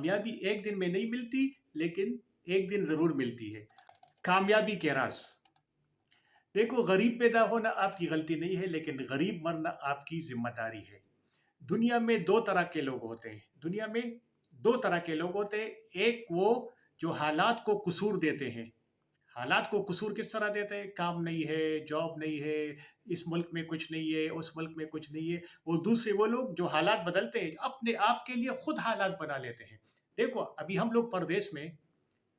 कामयाबी एक दिन में नहीं मिलती, लेकिन एक दिन ज़रूर मिलती है। कामयाबी के राज़। देखो, गरीब पैदा होना आपकी गलती नहीं है, लेकिन गरीब मरना आपकी ज़िम्मेदारी है। दुनिया में 2 तरह के लोग होते हैं। दुनिया में 2 तरह के लोग होते हैं। एक वो जो हालात को कसूर देते हैं। हालात को कसूर किस तरह देते हैं? काम नहीं है, जॉब नहीं है, इस मुल्क में कुछ नहीं है, उस मुल्क में कुछ नहीं है। और दूसरे वो लोग जो हालात बदलते हैं, अपने आप के लिए खुद हालात बना लेते हैं। देखो, अभी हम लोग परदेश में,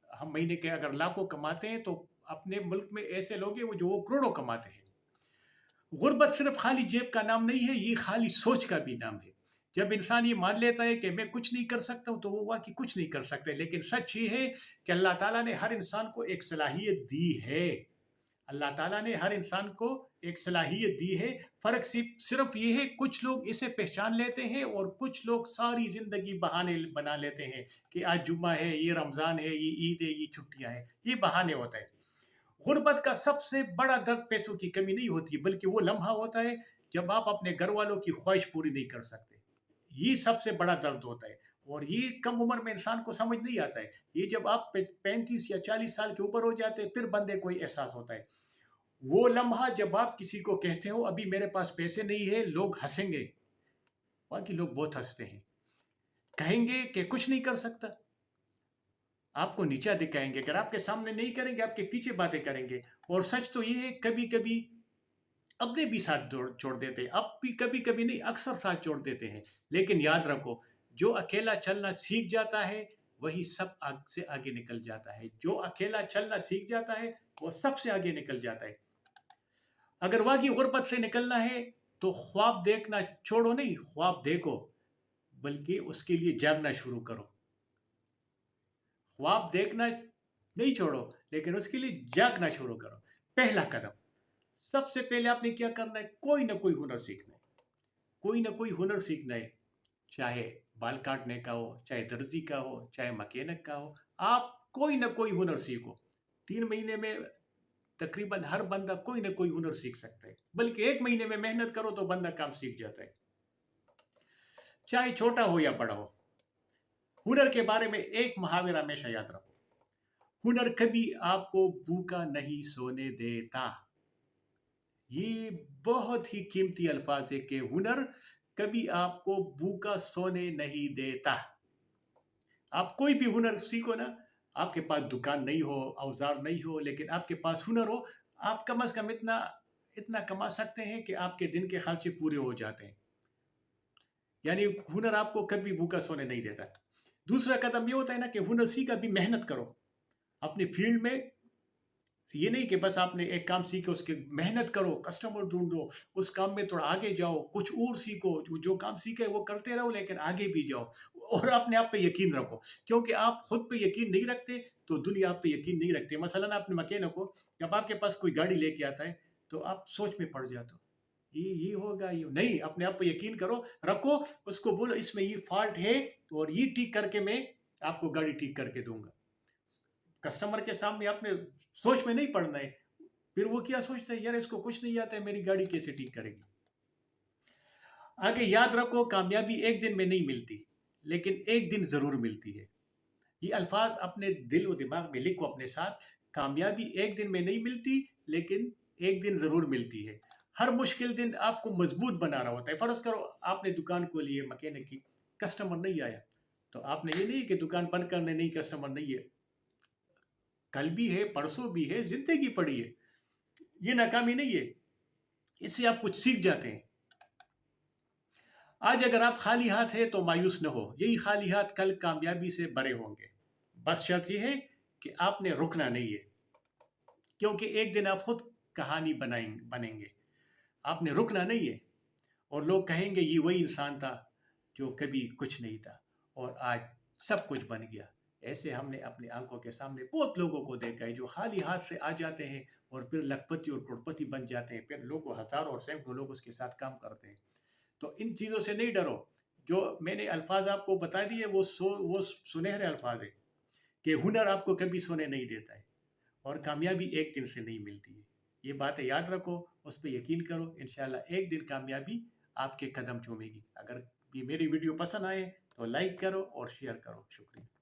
हम महीने के अगर लाखों कमाते हैं, तो अपने मुल्क में ऐसे लोग हैं वो जो वो करोड़ों कमाते हैं। गुर्बत सिर्फ खाली जेब का नाम नहीं है, ये खाली सोच का भी नाम है। जब इंसान ये मान लेता है कि मैं कुछ नहीं कर सकता हूँ, तो वो वाकई कुछ नहीं कर सकते। लेकिन सच ये है कि अल्लाह ताला ने हर इंसान को एक सलाहियत दी है। अल्लाह ताला ने हर इंसान को एक सलाहियत दी है। फ़र्क सिर्फ ये है, कुछ लोग इसे पहचान लेते हैं और कुछ लोग सारी ज़िंदगी बहाने बना लेते हैं कि आज जुम्मा है, ये रमज़ान है, ये ईद है, ये छुट्टियाँ हैं। ये बहाने होते हैं। गुर्बत का सबसे बड़ा दर्द पैसों की कमी नहीं होती, बल्कि वो लम्हा होता है जब आप अपने घर वालों की ख्वाहिश पूरी नहीं कर सकते। ये सबसे बड़ा दर्द होता है, और ये कम उम्र में इंसान को समझ नहीं आता है। ये जब आप 35 या 40 साल के ऊपर हो जाते हैं, फिर बंदे को एहसास होता है। वो लम्हा जब आप किसी को कहते हो अभी मेरे पास पैसे नहीं है, लोग हंसेंगे। बाकी लोग बहुत हंसते हैं, कहेंगे कि कुछ नहीं कर सकता, आपको नीचा दिखाएंगे। अगर आपके सामने नहीं करेंगे, आपके पीछे बातें करेंगे। और सच तो ये है, कभी कभी अपने भी साथ छोड़ देते हैं। अब भी कभी कभी नहीं, अक्सर साथ छोड़ देते हैं। लेकिन याद रखो, जो अकेला चलना सीख जाता है वही सब आग से आगे निकल जाता है। जो अकेला चलना सीख जाता है वो सबसे आगे निकल जाता है। अगर वाकई गुर्बत से निकलना है, तो ख्वाब देखना छोड़ो, नहीं ख्वाब देखो, बल्कि उसके लिए जागना शुरू करो। ख्वाब देखना नहीं छोड़ो, लेकिन उसके लिए जागना शुरू करो। पहला कदम, सबसे पहले आपने क्या करना है? कोई ना कोई हुनर सीखना है। कोई ना कोई हुनर सीखना है, चाहे बाल काटने का हो, चाहे दर्जी का हो, चाहे मैकेनिक का हो। आप कोई ना कोई हुनर सीखो। 3 महीने में तकरीबन हर बंदा कोई ना कोई हुनर सीख सकता है। बल्कि 1 महीने में मेहनत करो तो बंदा काम सीख जाता है, चाहे छोटा हो या बड़ा हो। हुनर के बारे में एक मुहावरा हमेशा याद रखो, हुनर कभी आपको भूखा नहीं सोने देता। ये बहुत ही कीमती अल्फाज है कि हुनर कभी आपको भूखा सोने नहीं देता। आप कोई भी हुनर सीखो ना, आपके पास दुकान नहीं हो, औजार नहीं हो, लेकिन आपके पास हुनर हो, आप कम से कम इतना इतना कमा सकते हैं कि आपके दिन के खर्चे पूरे हो जाते हैं। यानी हुनर आपको कभी भूखा सोने नहीं देता। दूसरा कदम ये होता है ना कि हुनर सीखा भी मेहनत करो अपनी फील्ड में। ये नहीं कि बस आपने एक काम सीखे, उसके मेहनत करो, कस्टमर ढूंढो, उस काम में थोड़ा आगे जाओ, कुछ और सीखो, जो काम सीखे वो करते रहो, लेकिन आगे भी जाओ। और अपने आप पे यकीन रखो, क्योंकि आप खुद पे यकीन नहीं रखते तो दुनिया आप पे यकीन नहीं रखती। मसलन आपने मैकेनिक को, जब आपके पास कोई गाड़ी लेके आता है तो आप सोच में पड़ जाते हो, ये होगा, ये नहीं। अपने आप पे यकीन करो, रखो, उसको बोलो इसमें ये फॉल्ट है और ये ठीक करके मैं आपको गाड़ी ठीक करके दूंगा। कस्टमर के सामने आपने सोच में नहीं पड़ना है। फिर वो क्या सोचता है, यार इसको कुछ नहीं आता है, मेरी गाड़ी कैसे ठीक करेगी। आगे याद रखो, कामयाबी एक दिन में नहीं मिलती, लेकिन एक दिन जरूर मिलती है। ये अल्फाज अपने दिल और दिमाग में लिखो अपने साथ। कामयाबी एक दिन में नहीं मिलती, लेकिन एक दिन जरूर मिलती है। हर मुश्किल दिन आपको मजबूत बना रहा होता है। फर्ज करो आपने दुकान को लिए मैकेनिक की, कस्टमर नहीं आया, तो आपने ये नहीं कि दुकान बंद करने, नहीं कस्टमर नहीं है, कल भी है, परसों भी है, जिंदगी पड़ी है, ये नाकामी नहीं है। इससे आप कुछ सीख जाते हैं। आज अगर आप खाली हाथ हैं तो मायूस न हो, यही खाली हाथ कल कामयाबी से भरे होंगे। बस शर्त यह है कि आपने रुकना नहीं है, क्योंकि एक दिन आप खुद कहानी बनेंगे। आपने रुकना नहीं है, और लोग कहेंगे ये वही इंसान था जो कभी कुछ नहीं था और आज सब कुछ बन गया। ऐसे हमने अपनी आंखों के सामने बहुत लोगों को देखा है जो खाली हाथ से आ जाते हैं और फिर लखपति और करोड़पति बन जाते हैं। फिर लोग, हजारों और सैकड़ों लोग उसके साथ काम करते हैं। तो इन चीज़ों से नहीं डरो। जो मैंने अल्फाज आपको बता दिए वो सुनहरे अल्फाज है कि हुनर आपको कभी सोने नहीं देता है और कामयाबी एक दिन से नहीं मिलती है। ये बातें याद रखो, उस पर यकीन करो, इंशाल्लाह एक दिन कामयाबी आपके कदम चूमेगी। अगर ये मेरी वीडियो पसंद आए تو لائک کرو اور شیئر کرو. شکریہ.